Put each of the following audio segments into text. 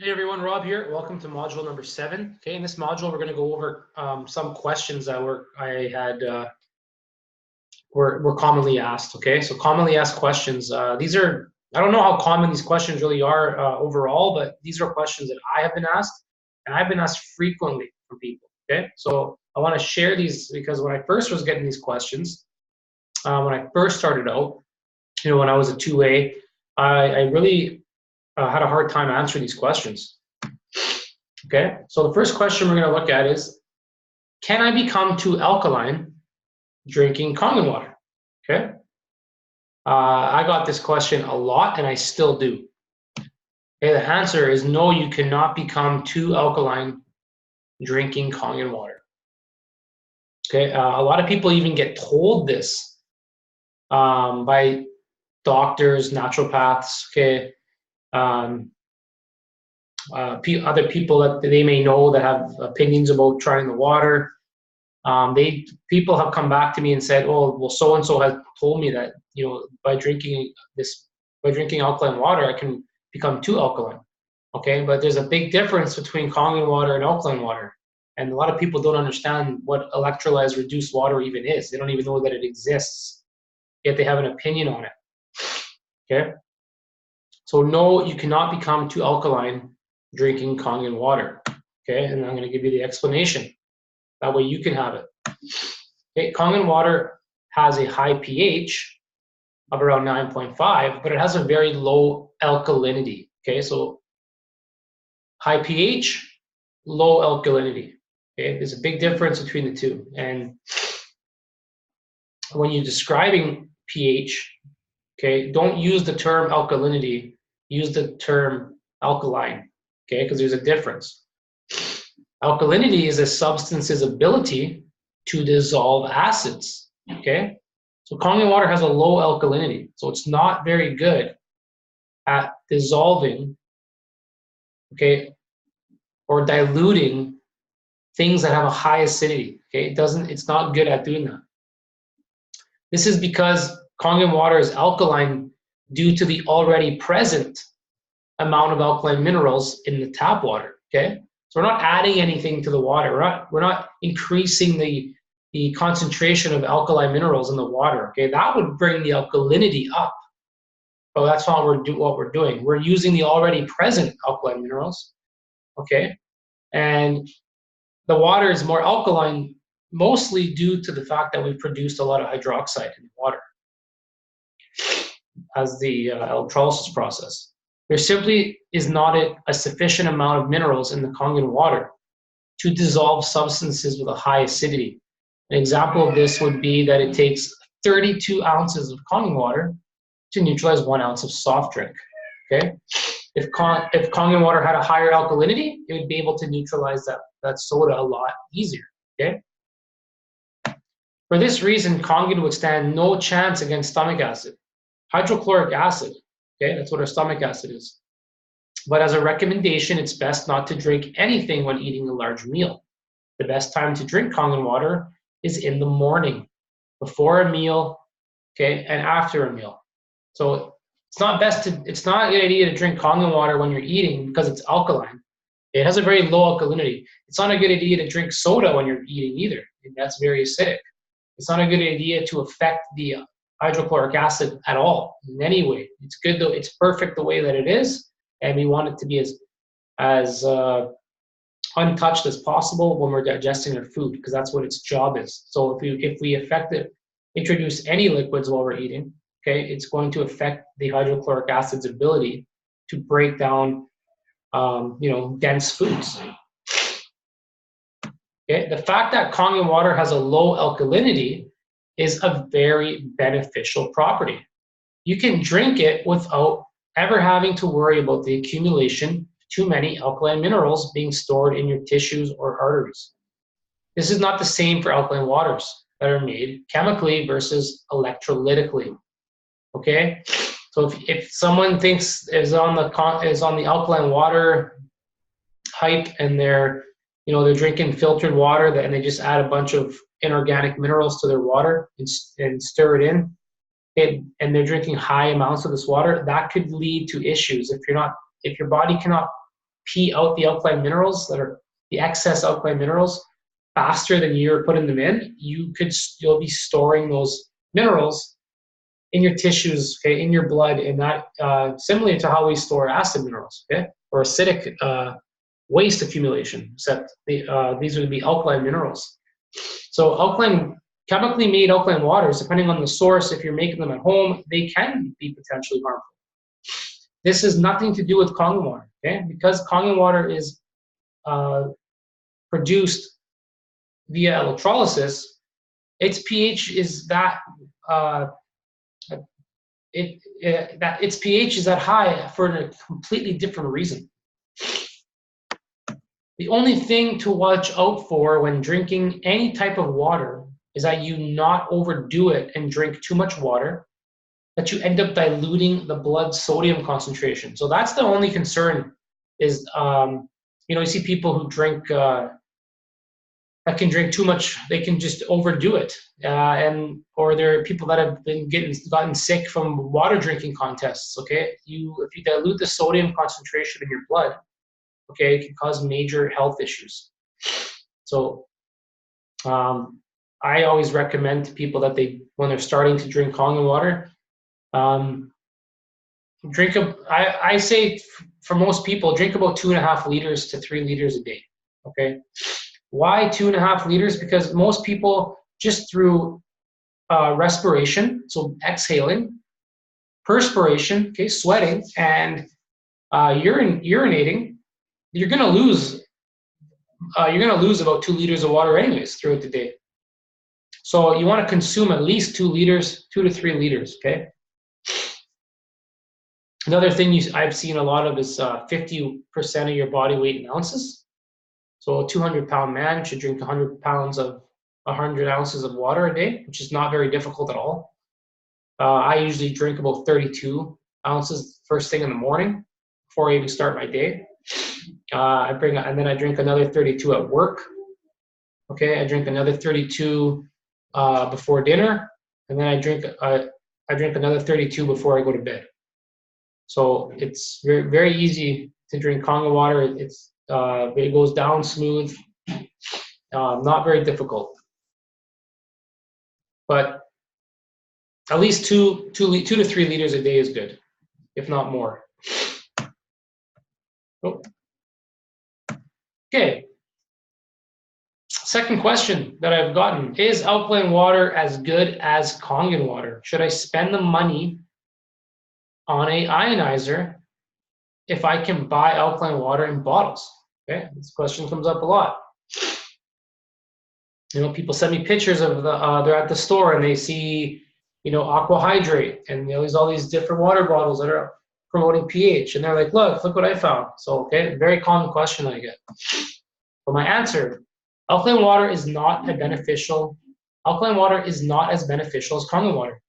Hey everyone, Rob here. Welcome to module number 7. Okay, in this module, we're going to go over some questions that were commonly asked. Okay, so commonly asked questions. These are, I don't know how common these questions really are overall, but these are questions that I have been asked, and I've been asked frequently from people. Okay, so I want to share these because when I first was getting these questions, when I first started out, when I was a 2A, I really had a hard time answering these questions. Okay, so the first question we're going to look at is, can I become too alkaline drinking Kangen water? Okay, I got this question a lot and I still do. Okay, the answer is no, you cannot become too alkaline drinking Kangen water. Okay, a lot of people even get told this by doctors, naturopaths, okay, other people that they may know that have opinions about trying the water. People have come back to me and said, "Oh, well, so and so has told me that by drinking alkaline water, I can become too alkaline." Okay, but there's a big difference between Kangen water and alkaline water, and a lot of people don't understand what electrolyzed reduced water even is. They don't even know that it exists, yet they have an opinion on it. Okay, so no, you cannot become too alkaline drinking Kangen water. Okay, and I'm going to give you the explanation. That way you can have it. Okay, Kangen water has a high pH of around 9.5, but it has a very low alkalinity. Okay, so high pH, low alkalinity. Okay, there's a big difference between the two. And when you're describing pH, okay, don't use the term alkalinity, use the term alkaline, okay, because there's a difference. Alkalinity is a substance's ability to dissolve acids, okay? So Kangen water has a low alkalinity, so it's not very good at dissolving, okay, or diluting things that have a high acidity, okay? It's not good at doing that. This is because Kangen water is alkaline due to the already present amount of alkaline minerals in the tap water, okay? So we're not adding anything to the water. We're not increasing the concentration of alkaline minerals in the water, okay? That would bring the alkalinity up. But that's not what we're doing. We're using the already present alkaline minerals, okay? And the water is more alkaline mostly due to the fact that we've produced a lot of hydroxide in the water as the electrolysis process. There simply is not a sufficient amount of minerals in the Kangen water to dissolve substances with a high acidity. An example of this would be that it takes 32 ounces of Kangen water to neutralize 1 ounce of soft drink. Okay, if Kangen water had a higher alkalinity, it would be able to neutralize that soda a lot easier. Okay, for this reason, Kangen would stand no chance against stomach acid. Hydrochloric acid, okay, that's what our stomach acid is. But as a recommendation, it's best not to drink anything when eating a large meal. The best time to drink Kangen water is in the morning, before a meal, okay, and after a meal. So it's not a good idea to drink Kangen water when you're eating because it's alkaline. It has a very low alkalinity. It's not a good idea to drink soda when you're eating either. That's very acidic. It's not a good idea to affect the hydrochloric acid at all in any way. It's good though. It's perfect the way that it is, and we want it to be as untouched as possible when we're digesting our food, because that's what its job is. So if we introduce any liquids while we're eating, okay, it's going to affect the hydrochloric acid's ability to break down, dense foods. Okay, the fact that Kangen water has a low alkalinity is a very beneficial property. You can drink it without ever having to worry about the accumulation of too many alkaline minerals being stored in your tissues or arteries. This is not the same for alkaline waters that are made chemically versus electrolytically. Okay, so if someone thinks is on the alkaline water hype and they're drinking filtered water and they just add a bunch of inorganic minerals to their water and stir it in, and they're drinking high amounts of this water, that could lead to issues if your body cannot pee out the alkaline minerals that are the excess alkaline minerals faster than you're putting them in, you'll be storing those minerals in your tissues, okay, in your blood, and that similar to how we store acid minerals, okay, or acidic waste accumulation, except these would be alkaline minerals. So chemically made alkaline waters, depending on the source, if you're making them at home, they can be potentially harmful. This has nothing to do with Kangen water, okay? Because Kangen water is produced via electrolysis, its pH is that its pH is that high for a completely different reason. The only thing to watch out for when drinking any type of water is that you not overdo it and drink too much water, that you end up diluting the blood sodium concentration. So that's the only concern is, you see people who drink, that can drink too much, they can just overdo it. Or there are people that have gotten sick from water drinking contests, okay? If you dilute the sodium concentration in your blood, okay, it can cause major health issues. So I always recommend to people that when they're starting to drink Kangen water, I say for most people, drink about 2.5 liters to 3 liters a day, okay? Why 2.5 liters? Because most people, just through respiration, so exhaling, perspiration, okay, sweating, and urinating, you're gonna lose about 2 liters of water anyways throughout the day. So you want to consume at least 2 to 3 liters, okay? Another thing I've seen a lot of is 50% of your body weight in ounces. So a 200-pound man should drink 100 ounces of water a day, which is not very difficult at all. I usually drink about 32 ounces first thing in the morning before I even start my day. And then I drink another 32 at work. Okay, I drink another 32 before dinner, and then I drink another 32 before I go to bed. So it's very, very easy to drink Kangen water. It goes down smooth, not very difficult. But at least 2 to 3 liters a day is good, if not more. Oh. Okay. Second question that I've gotten, is alkaline water as good as Kangen water? Should I spend the money on an ionizer if I can buy alkaline water in bottles? Okay, this question comes up a lot. People send me pictures of they're at the store and they see, Aqua Hydrate, and there's all these different water bottles that are promoting pH, and they're like, look what I found. So, okay, very common question I get. But my answer, alkaline water is not as beneficial as Kangen water.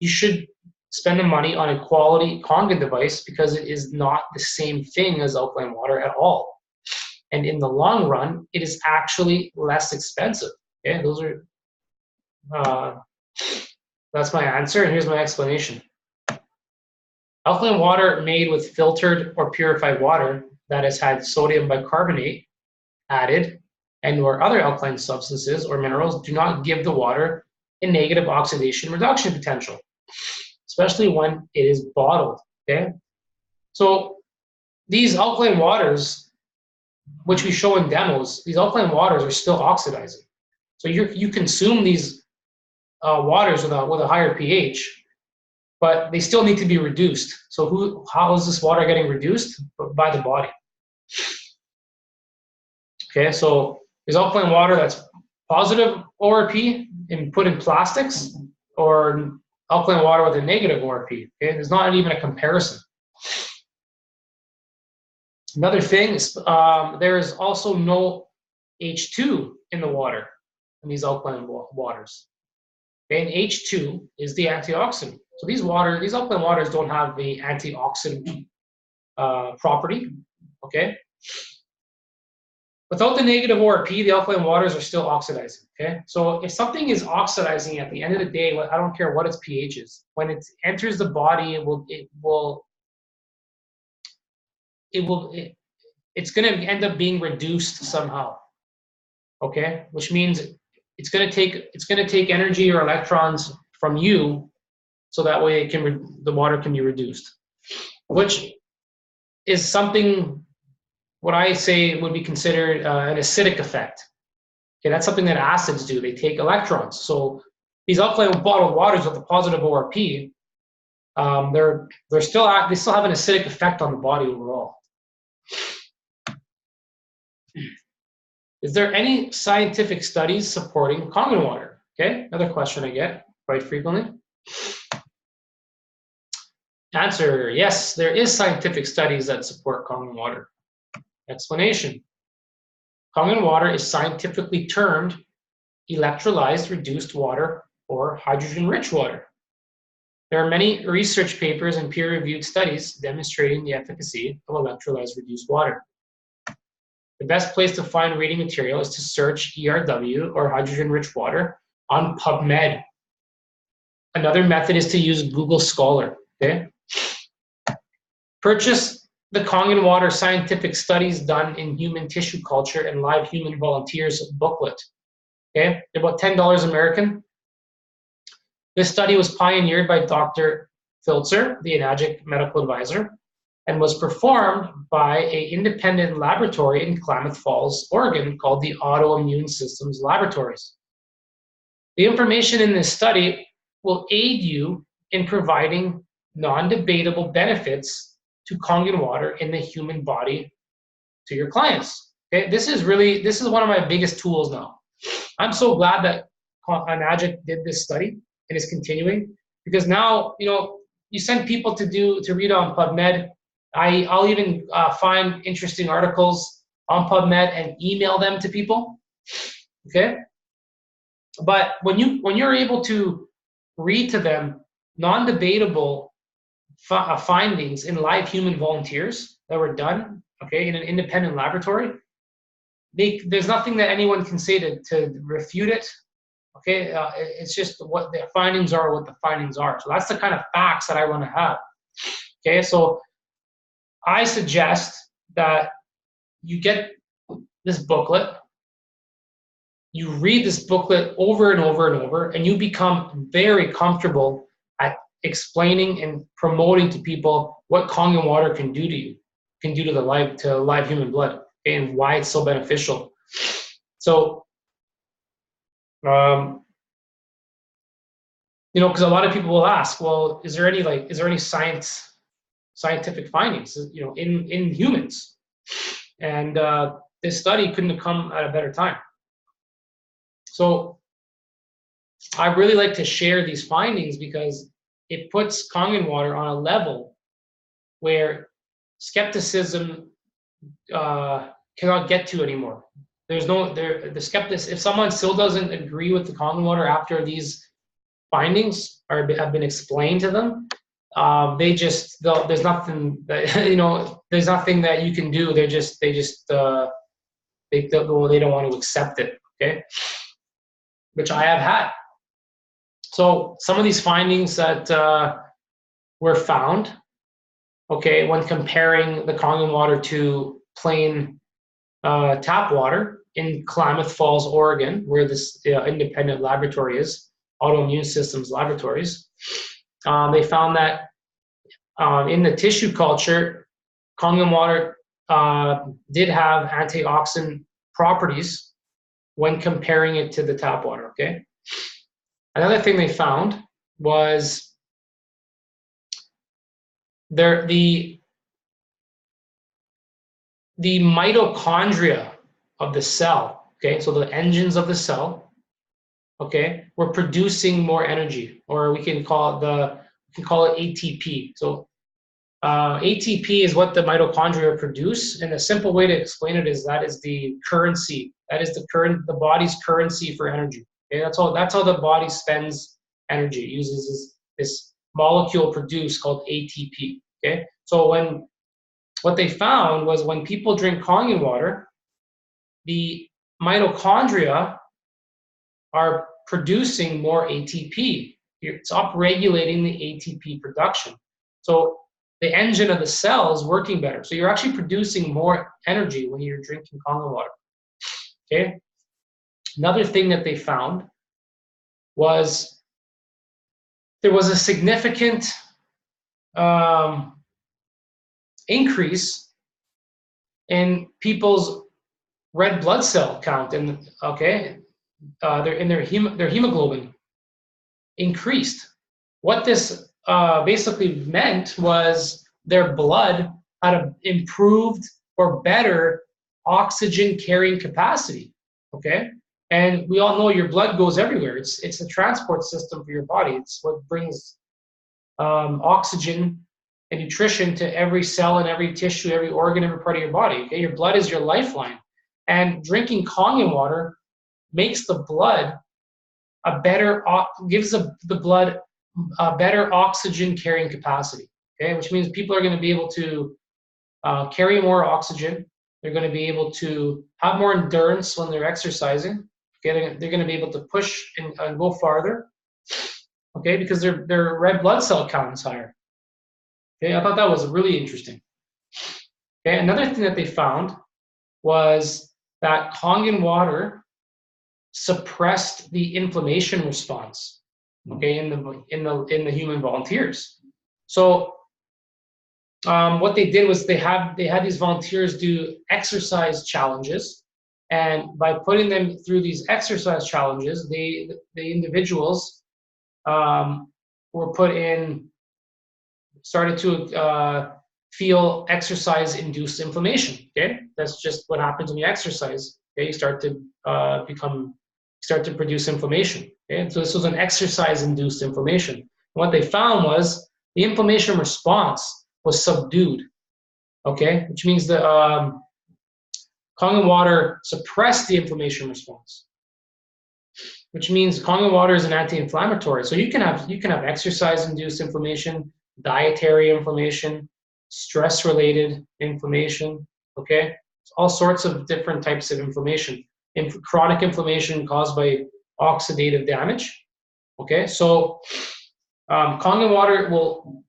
You should spend the money on a quality Kangen device because it is not the same thing as alkaline water at all. And in the long run, it is actually less expensive. Okay, that's my answer, and here's my explanation. Alkaline water made with filtered or purified water that has had sodium bicarbonate added and/or other alkaline substances or minerals do not give the water a negative oxidation reduction potential, especially when it is bottled, okay? So these alkaline waters, which we show in demos, these alkaline waters are still oxidizing. So you consume these waters with a higher pH, but they still need to be reduced. So how is this water getting reduced? By the body. Okay, so is alkaline water that's positive ORP and put in plastics, or alkaline water with a negative ORP? Okay, there's not even a comparison. Another thing is there is also no H2 in the water in these alkaline waters. Okay, and H2 is the antioxidant. So these alkaline waters don't have the antioxidant property. Okay. Without the negative ORP, the alkaline waters are still oxidizing, okay? So if something is oxidizing at the end of the day, I don't care what its pH is, when it enters the body, it's going to end up being reduced somehow. Okay, which means it's going to take energy or electrons from you, so that way the water can be reduced, which is something what I say would be considered an acidic effect. Okay, that's something that acids do. They take electrons. So these alkaline bottled waters with a positive ORP, they still have an acidic effect on the body overall. Is there any scientific studies supporting Kangen water? Okay, another question I get quite frequently. Answer, yes, there is scientific studies that support Kangen water. Explanation. Kangen water is scientifically termed electrolyzed reduced water or hydrogen-rich water. There are many research papers and peer-reviewed studies demonstrating the efficacy of electrolyzed reduced water. The best place to find reading material is to search ERW or hydrogen-rich water on PubMed. Another method is to use Google Scholar. Okay? Purchase the Kangen water scientific studies done in human tissue culture and live human volunteers booklet. Okay, they're about $10 American. This study was pioneered by Dr. Filzer, the Enagic medical advisor, and was performed by an independent laboratory in Klamath Falls, Oregon, called the Autoimmune Systems Laboratories. The information in this study will aid you in providing non-debatable benefits to Kangen water in the human body to your clients. Okay, this is one of my biggest tools now. I'm so glad that Enagic did this study and is continuing, because now you send people to read on PubMed. I'll even find interesting articles on PubMed and email them to people. Okay, but when you're able to read to them non-debatable findings in live human volunteers that were done, okay, in an independent laboratory, there's nothing that anyone can say to refute it. Okay, it's just what the findings are, what the findings are. So that's the kind of facts that I want to have. Okay, so I suggest that you get this booklet, you read this booklet over and over and over, and you become very comfortable at explaining and promoting to people what Kangen water can do to you, can do to live human blood, okay, and why it's so beneficial. So, because a lot of people will ask, well, is there any scientific findings, in humans? And this study couldn't have come at a better time. So I really like to share these findings because it puts Kangen water on a level where skepticism cannot get to anymore. If someone still doesn't agree with the Kangen water after these findings have been explained to them, there's nothing that there's nothing that you can do. They don't want to accept it. Okay, which I have had. So some of these findings that were found, okay, when comparing the Kangen water to plain tap water in Klamath Falls, Oregon, where this independent laboratory is, Autoimmune Systems Laboratories, they found that in the tissue culture, Kangen water did have antioxidant properties when comparing it to the tap water, okay? Another thing they found was the mitochondria of the cell, okay, so the engines of the cell, okay, were producing more energy, or we can call it ATP. So ATP is what the mitochondria produce, and a simple way to explain it is that is the currency. That is the body's currency for energy. Okay, that's how the body spends energy. It uses this molecule produced called ATP. Okay, so what they found was when people drink Kangen water, the mitochondria are producing more ATP. It's upregulating the ATP production. So the engine of the cell is working better. So you're actually producing more energy when you're drinking Kangen water. Okay. Another thing that they found was there was a significant increase in people's red blood cell count, and their hemoglobin increased. What this basically meant was their blood had an improved or better oxygen carrying capacity. Okay, and we all know your blood goes everywhere. It's a transport system for your body. It's what brings oxygen and nutrition to every cell and every tissue, every organ, every part of your body. Okay, your blood is your lifeline, and drinking Kangen water makes the blood gives the blood a better oxygen carrying capacity. Okay, which means people are going to be able to carry more oxygen. They're going to be able to have more endurance when they're exercising. Okay, they're going to be able to push and go farther. Okay, because their red blood cell count is higher. Okay, I thought that was really interesting. Okay, another thing that they found was that Kangen water suppressed the inflammation response. Okay, in the human volunteers. So what they did was they had these volunteers do exercise challenges, and by putting them through these exercise challenges, the individuals started to feel exercise-induced inflammation. Okay, that's just what happens when you exercise. Okay, you start to produce inflammation. Okay, so this was an exercise-induced inflammation. And what they found was the inflammation response was subdued. Okay, which means the Kangen water suppressed the inflammation response, which means Kangen water is an anti-inflammatory. So you can have exercise-induced inflammation, dietary inflammation, stress-related inflammation. Okay, all sorts of different types of inflammation. Chronic inflammation caused by oxidative damage. Okay, so Kangen water will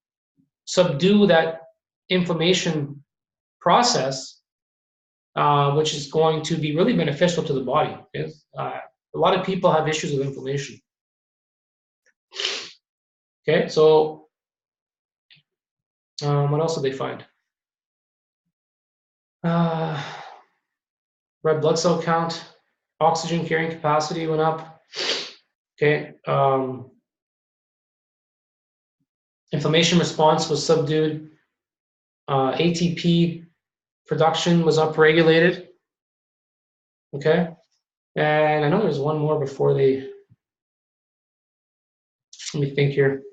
subdue that inflammation process, which is going to be really beneficial to the body. Okay? A lot of people have issues with inflammation. Okay, so what else did they find? Red blood cell count, oxygen carrying capacity went up. Okay, inflammation response was subdued. ATP production was upregulated. Okay, and I know there's one more before they. Let me think here.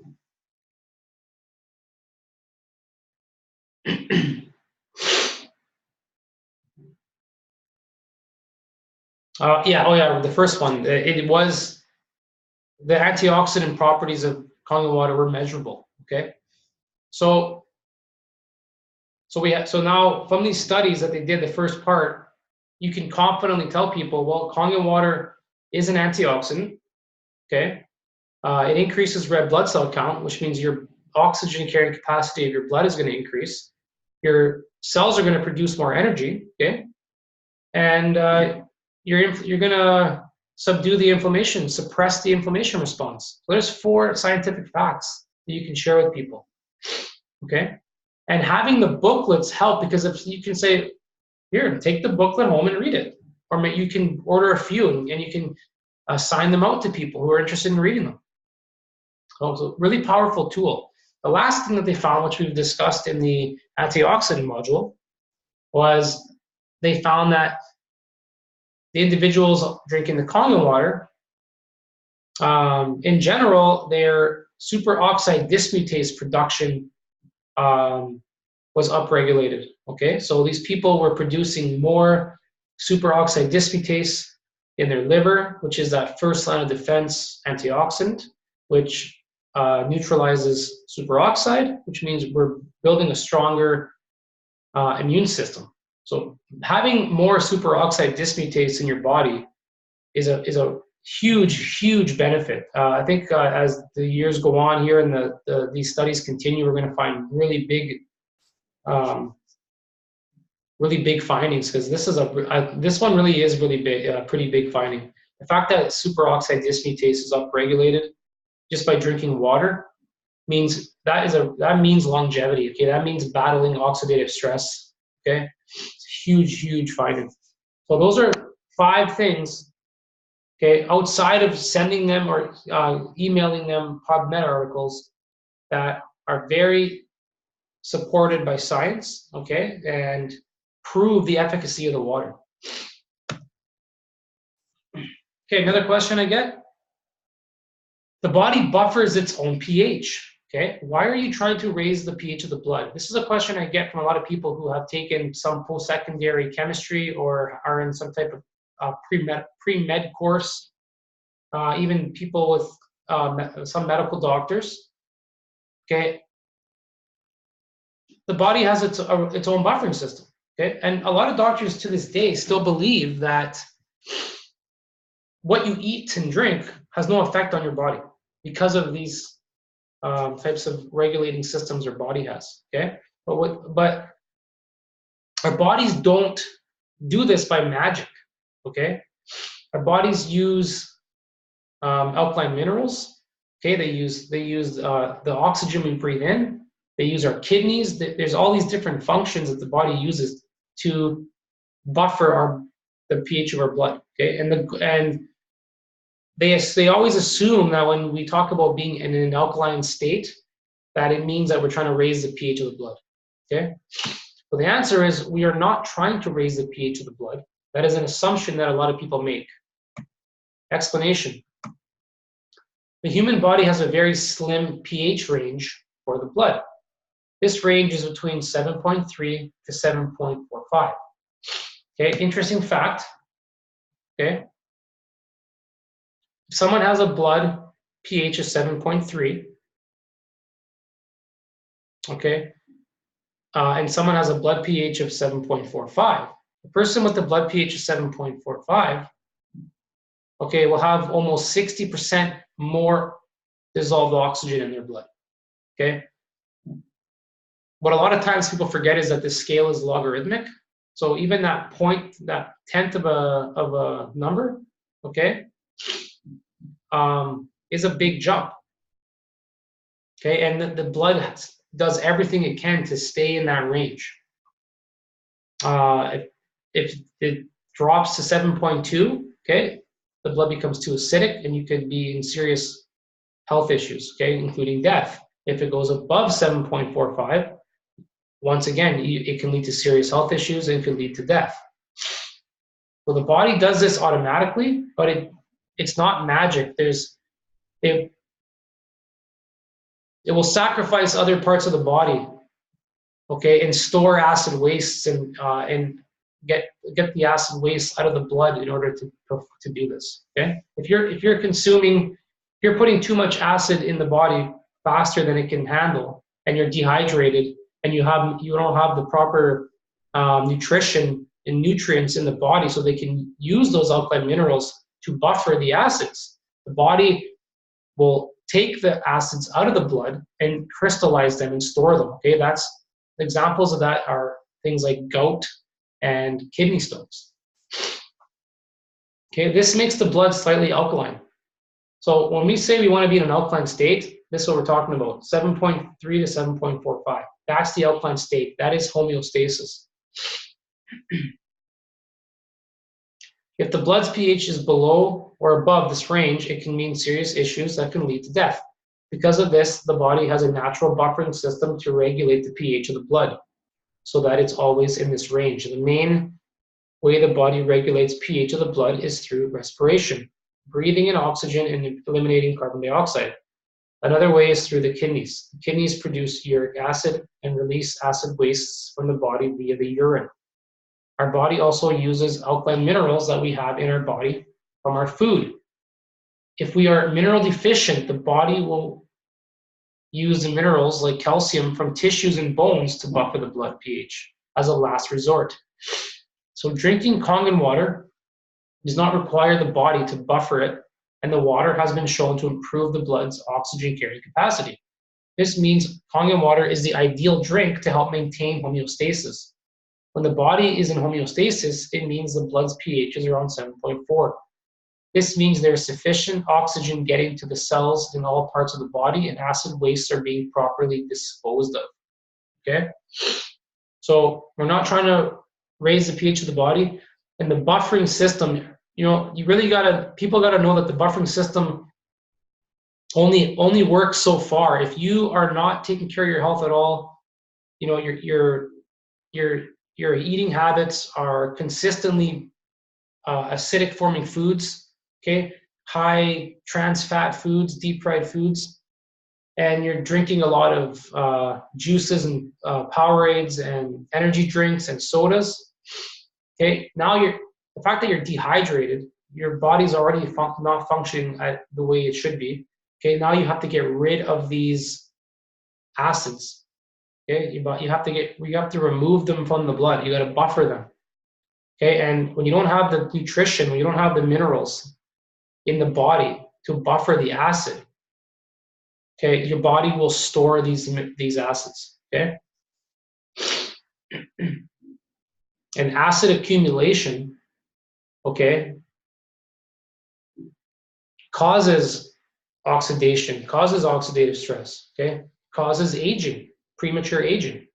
The first one. It was the antioxidant properties of Kangen water were measurable. Okay, so now from these studies that they did, the first part, you can confidently tell people, well, Kangen water is an antioxidant. Okay, it increases red blood cell count, which means your oxygen carrying capacity of your blood is going to increase. Your cells are going to produce more energy. Okay, and you're going to subdue the inflammation, suppress the inflammation response. So there's 4 scientific facts that you can share with people. Okay, and having the booklets help, because if you can say, here, take the booklet home and read it, or you can order a few and you can assign them out to people who are interested in reading them. So it's a really powerful tool. The last thing that they found, which we've discussed in the antioxidant module, was they found that the individuals drinking the Kangen water, in general, their superoxide dismutase production was upregulated. Okay, so these people were producing more superoxide dismutase in their liver, which is that first line of defense antioxidant, which neutralizes superoxide, which means we're building a stronger immune system. So having more superoxide dismutase in your body is a huge benefit. I think as the years go on here and these studies continue, we're going to find really big really big findings, because this one really is really big, pretty big finding. The fact that superoxide dismutase is upregulated just by drinking water means that means longevity. Okay, that means battling oxidative stress. Okay, it's a huge finding. So those are 5 things. Okay, outside of sending them or emailing them PubMed articles that are very supported by science. Okay, and prove the efficacy of the water. Okay, another question I get. The body buffers its own pH. Okay, why are you trying to raise the pH of the blood? This is a question I get from a lot of people who have taken some post-secondary chemistry or are in some type of pre-med course, even people with some medical doctors. Okay, the body has its own buffering system. Okay, and a lot of doctors to this day still believe that what you eat and drink has no effect on your body because of these types of regulating systems our body has. Okay, but our bodies don't do this by magic. Okay, our bodies use alkaline minerals. Okay, they use the oxygen we breathe in. They use our kidneys. There's all these different functions that the body uses to buffer the pH of our blood. Okay, and they always assume that when we talk about being in an alkaline state, that it means that we're trying to raise the pH of the blood. Okay, well, the answer is we are not trying to raise the pH of the blood. That is an assumption that a lot of people make. Explanation. The human body has a very slim pH range for the blood. This range is between 7.3 to 7.45. Okay, interesting fact. Okay, if someone has a blood pH of 7.3, okay, and someone has a blood pH of 7.45, the person with the blood pH of 7.45, okay, will have almost 60% more dissolved oxygen in their blood. Okay, what a lot of times people forget is that the scale is logarithmic. So even that point, that tenth of a number, okay, is a big jump. Okay, and the blood does everything it can to stay in that range. If it drops to 7.2, okay, the blood becomes too acidic and you could be in serious health issues, okay, including death. If it goes above 7.45, once again, it can lead to serious health issues and can lead to death. So the body does this automatically, but it's not magic. It will sacrifice other parts of the body, okay, and store acid wastes and get the acid waste out of the blood in order to do this. Okay, if you're putting too much acid in the body faster than it can handle, and you're dehydrated, and you don't have the proper nutrition and nutrients in the body so they can use those alkaline minerals to buffer the acids, the body will take the acids out of the blood and crystallize them and store them. Okay, that's examples of that are things like gout and kidney stones. Okay, this makes the blood slightly alkaline. So when we say we want to be in an alkaline state, this is what we're talking about, 7.3 to 7.45. That's the alkaline state. That is homeostasis. If the blood's pH is below or above this range, it can mean serious issues that can lead to death. Because of this, the body has a natural buffering system to regulate the pH of the blood so that it's always in this range. The main way the body regulates pH of the blood is through respiration, breathing in oxygen and eliminating carbon dioxide. Another way is through the kidneys. The kidneys produce uric acid and release acid wastes from the body via the urine. Our body also uses alkaline minerals that we have in our body from our food. If we are mineral deficient, the body will use the minerals like calcium from tissues and bones to buffer the blood pH as a last resort. So drinking Kangen water does not require the body to buffer it, and the water has been shown to improve the blood's oxygen carrying capacity. This means Kangen water is the ideal drink to help maintain homeostasis. When the body is in homeostasis, it means the blood's pH is around 7.4. This means there's sufficient oxygen getting to the cells in all parts of the body and acid wastes are being properly disposed of. Okay? So we're not trying to raise the pH of the body. And the buffering system, you really people gotta know that the buffering system only works so far. If you are not taking care of your health at all, your eating habits are consistently acidic forming foods, okay, high trans fat foods, deep fried foods, and you're drinking a lot of juices and Powerades and energy drinks and sodas, okay, now the fact that you're dehydrated, your body's already not functioning at the way it should be. Okay, now you have to get rid of these acids. Okay, you have to remove them from the blood. You got to buffer them. Okay, and when you don't have the nutrition, when you don't have the minerals in the body to buffer the acid, okay, your body will store these acids. Okay, and acid accumulation, okay, causes oxidation, causes oxidative stress. Okay, causes aging, premature aging.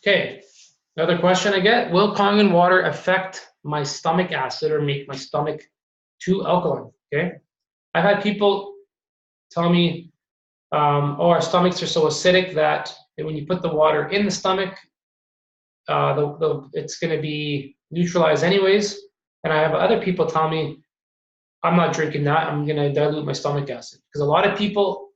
Okay, another question I get, will Kangen water affect my stomach acid or make my stomach too alkaline? Okay, I've had people tell me, oh, our stomachs are so acidic that when you put the water in the stomach, it's going to be neutralized anyways. And I have other people tell me, I'm not drinking that, I'm going to dilute my stomach acid. Because a lot of people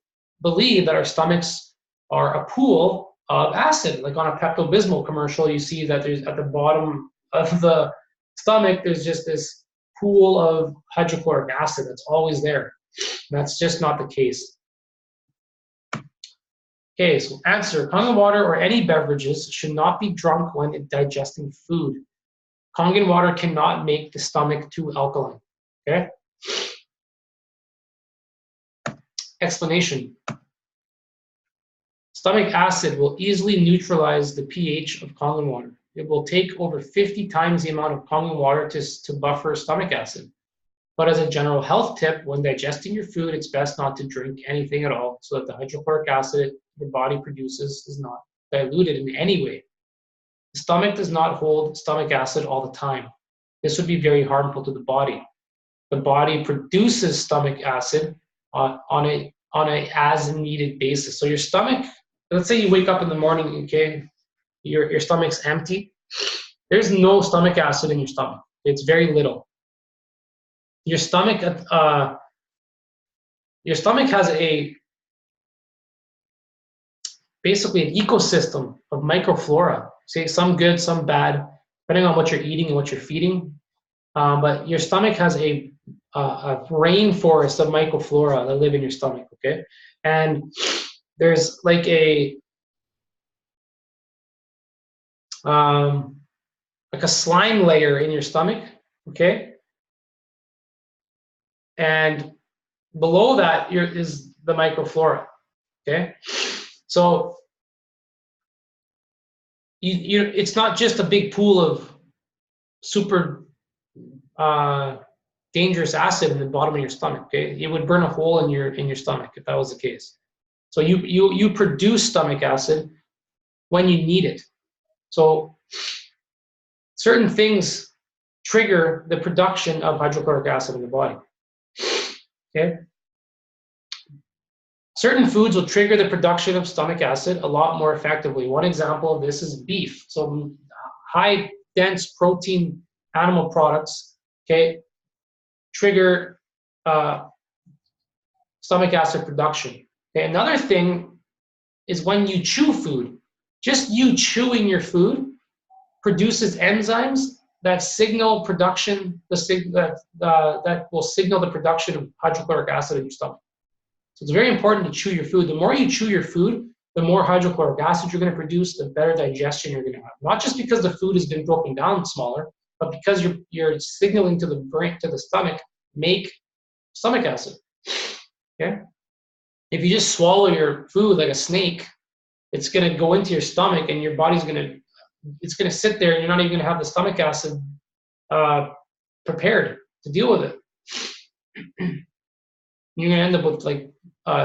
believe that our stomachs are a pool of acid. Like on a Pepto-Bismol commercial, you see that there's at the bottom of the stomach, there's just this pool of hydrochloric acid that's always there. That's just not the case. Okay, so answer, Kangen water or any beverages should not be drunk when digesting food. Kangen water cannot make the stomach too alkaline. Okay? Explanation. Stomach acid will easily neutralize the pH of Kangen water. It will take over 50 times the amount of Kangen water to buffer stomach acid. But as a general health tip, when digesting your food, it's best not to drink anything at all so that the hydrochloric acid your body produces is not diluted in any way. The stomach does not hold stomach acid all the time. This would be very harmful to the body. The body produces stomach acid on a as needed basis. So your stomach, let's say you wake up in the morning, okay, your stomach's empty. There's no stomach acid in your stomach. It's very little. Your stomach has basically an ecosystem of microflora. Say some good, some bad, depending on what you're eating and what you're feeding. But your stomach has a rainforest of microflora that live in your stomach. Okay, and there's like a slime layer in your stomach. Okay. And below that is the microflora, okay? So it's not just a big pool of super dangerous acid in the bottom of your stomach, okay? It would burn a hole in your stomach if that was the case. So you produce stomach acid when you need it. So certain things trigger the production of hydrochloric acid in the body. Okay. Certain foods will trigger the production of stomach acid a lot more effectively. One example of this is beef. So high dense protein animal products, okay, trigger stomach acid production. Okay. Another thing is when you chew food. Just you chewing your food produces enzymes that signal production, that will signal the production of hydrochloric acid in your stomach. So it's very important to chew your food. The more you chew your food, the more hydrochloric acid you're going to produce, the better digestion you're going to have. Not just because the food has been broken down smaller, but because you're signaling to the brain, to the stomach, make stomach acid. okay? If you just swallow your food like a snake, it's going to go into your stomach and your body's going to, it's going to sit there and you're not even going to have the stomach acid prepared to deal with it. You're going to end up with like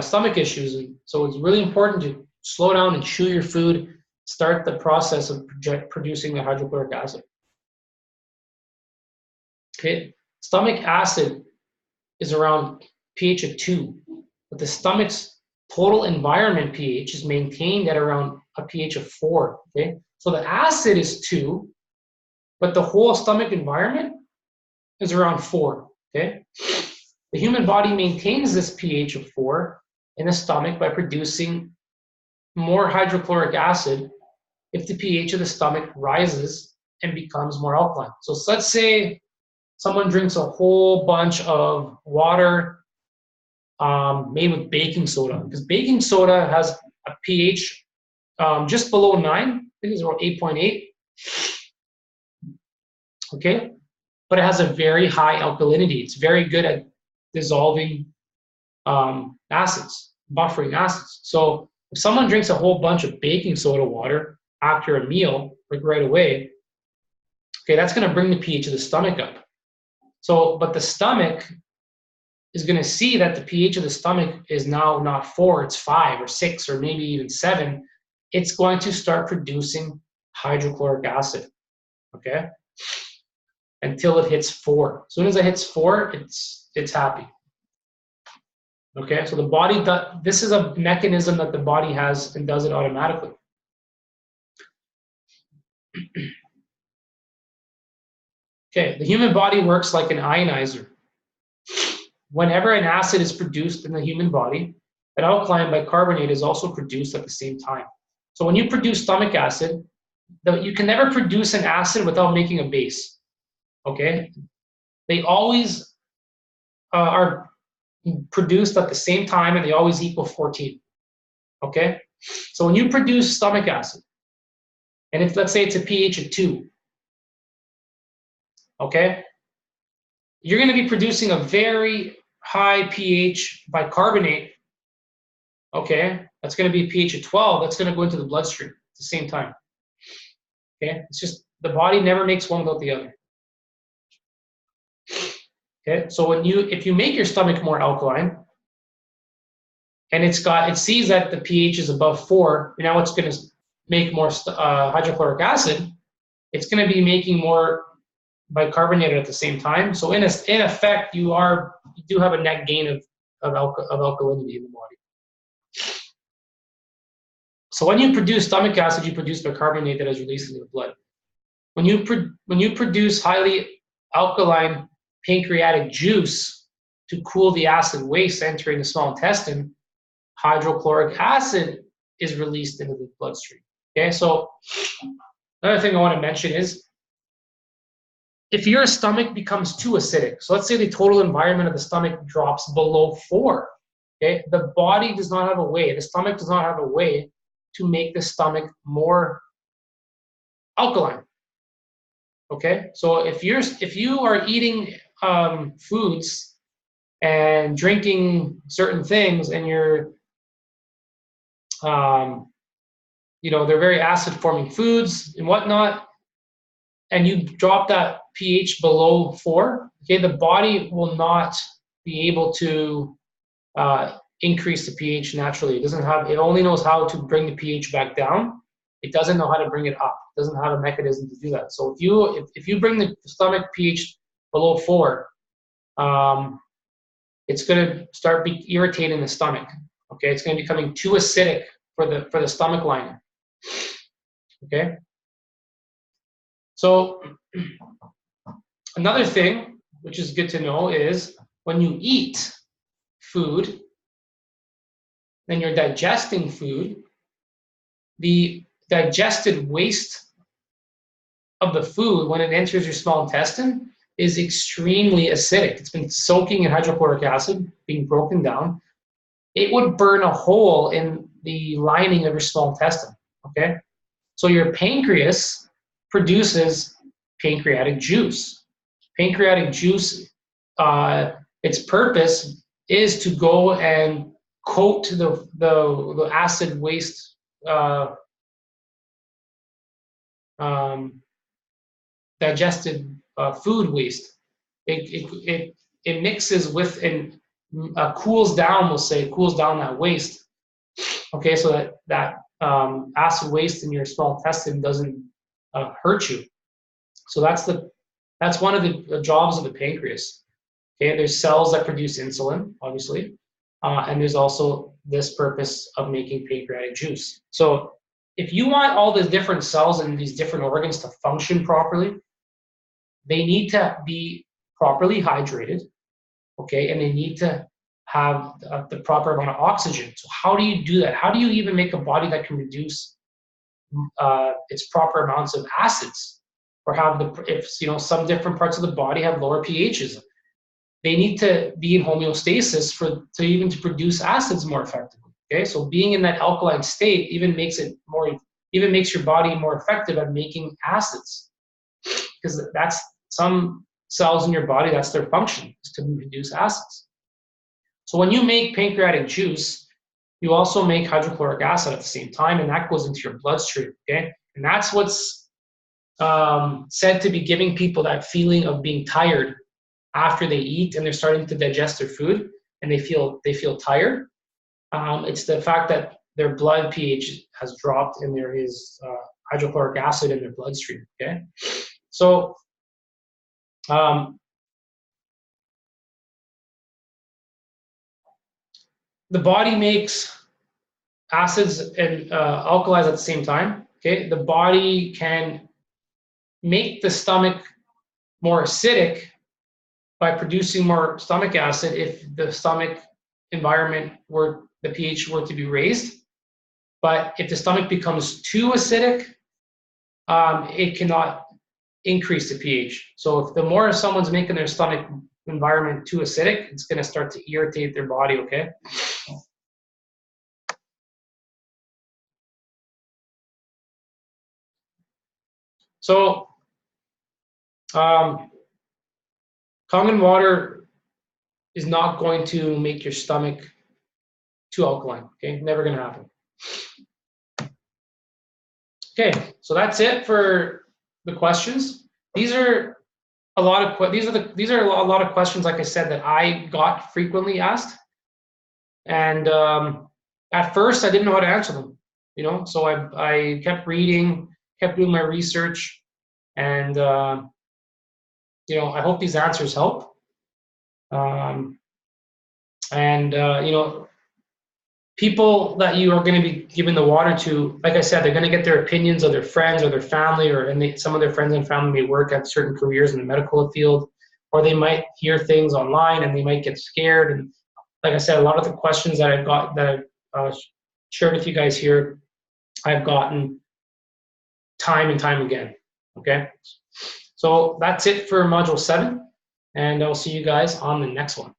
stomach issues. And so it's really important to slow down and chew your food, start the process of producing the hydrochloric acid. Okay, stomach acid is around pH of 2, but the stomach's total environment pH is maintained at around a pH of 4. Okay, so the acid is 2, but the whole stomach environment is around 4. Okay, the human body maintains this pH of 4 in the stomach by producing more hydrochloric acid if the pH of the stomach rises and becomes more alkaline. So let's say someone drinks a whole bunch of water made with baking soda, because baking soda has a pH just below 9. I think it's around 8.8. Okay, but it has a very high alkalinity. It's very good at dissolving acids, buffering acids. So if someone drinks a whole bunch of baking soda water after a meal, like right away, okay, that's going to bring the pH of the stomach up. So, but the stomach is going to see that the pH of the stomach is now not 4, it's 5 or 6 or maybe even 7. It's going to start producing hydrochloric acid, okay, until it hits 4. As soon as it hits 4, it's happy. Okay, so the body, this is a mechanism that the body has and does it automatically. Okay, the human body works like an ionizer. Whenever an acid is produced in the human body, an alkaline bicarbonate is also produced at the same time. So when you produce stomach acid, you can never produce an acid without making a base. Okay, they always are produced at the same time and they always equal 14. Okay, so when you produce stomach acid, and if let's say it's a pH of 2, okay, you're going to be producing a very high pH bicarbonate, okay, that's going to be a pH of 12, that's going to go into the bloodstream at the same time. Okay, it's just the body never makes one without the other. Okay, so if you make your stomach more alkaline, and it sees that the pH is above 4, now it's going to make more hydrochloric acid. It's going to be making more bicarbonate at the same time. So in effect, you do have a net gain of alkalinity in the body. So when you produce stomach acid, you produce bicarbonate that is released into the blood. When you produce highly alkaline pancreatic juice to cool the acid waste entering the small intestine, hydrochloric acid is released into the bloodstream. Okay, so another thing I want to mention is if your stomach becomes too acidic, so let's say the total environment of the stomach drops below 4, okay, the body does not have a way, the stomach does not have a way to make the stomach more alkaline. Okay, so if you are eating foods and drinking certain things and you're they're very acid forming foods and whatnot, and you drop that pH below 4, okay, the body will not be able to increase the pH naturally. It only knows how to bring the pH back down. It doesn't know how to bring it up. It doesn't have a mechanism to do that. So if you bring the stomach pH below 4, it's going to start irritating the stomach. Okay, it's going to be becoming too acidic for the stomach lining. Okay. So another thing which is good to know is when you eat food, then you're digesting food, the digested waste of the food when it enters your small intestine is extremely acidic. It's been soaking in hydrochloric acid, being broken down. It would burn a hole in the lining of your small intestine, okay? So your pancreas produces pancreatic juice. Pancreatic juice, its purpose is to go and coat the acid waste digested food waste. It mixes with and cools down. We'll say cools down that waste. Okay, so that acid waste in your small intestine doesn't hurt you. So that's one of the jobs of the pancreas. Okay, there's cells that produce insulin, obviously, and there's also this purpose of making pancreatic juice. So if you want all the different cells and these different organs to function properly, they need to be properly hydrated, okay, and they need to have the proper amount of oxygen. So how do you do that? How do you even make a body that can reduce its proper amounts of acids, or have if some different parts of the body have lower pHs? They need to be in homeostasis to even produce acids more effectively. Okay, so being in that alkaline state even makes your body more effective at making acids, because that's some cells in your body, that's their function, is to produce acids. So when you make pancreatic juice, you also make hydrochloric acid at the same time, and that goes into your bloodstream. Okay, and that's what's said to be giving people that feeling of being tired after they eat and they're starting to digest their food and they feel tired. It's the fact that their blood pH has dropped and there is hydrochloric acid in their bloodstream. Okay, so the body makes acids and alkalis at the same time. Okay, the body can make the stomach more acidic by producing more stomach acid if the stomach environment the pH were to be raised. But if the stomach becomes too acidic, it cannot increase the pH. So if the more someone's making their stomach environment too acidic, it's going to start to irritate their body. Okay. So Kangen water is not going to make your stomach too alkaline. Okay, never going to happen. Okay, so that's it for the questions. These are a lot of questions, like I said, that I got frequently asked, and at first I didn't know how to answer them. So I kept reading, kept doing my research, and I hope these answers help. People that you are going to be giving the water to, like I said, they're going to get their opinions of their friends or their family, some of their friends and family may work at certain careers in the medical field, or they might hear things online and they might get scared. And like I said, a lot of the questions that I've shared with you guys here, I've gotten time and time again. Okay, so that's it for Module 7, and I'll see you guys on the next one.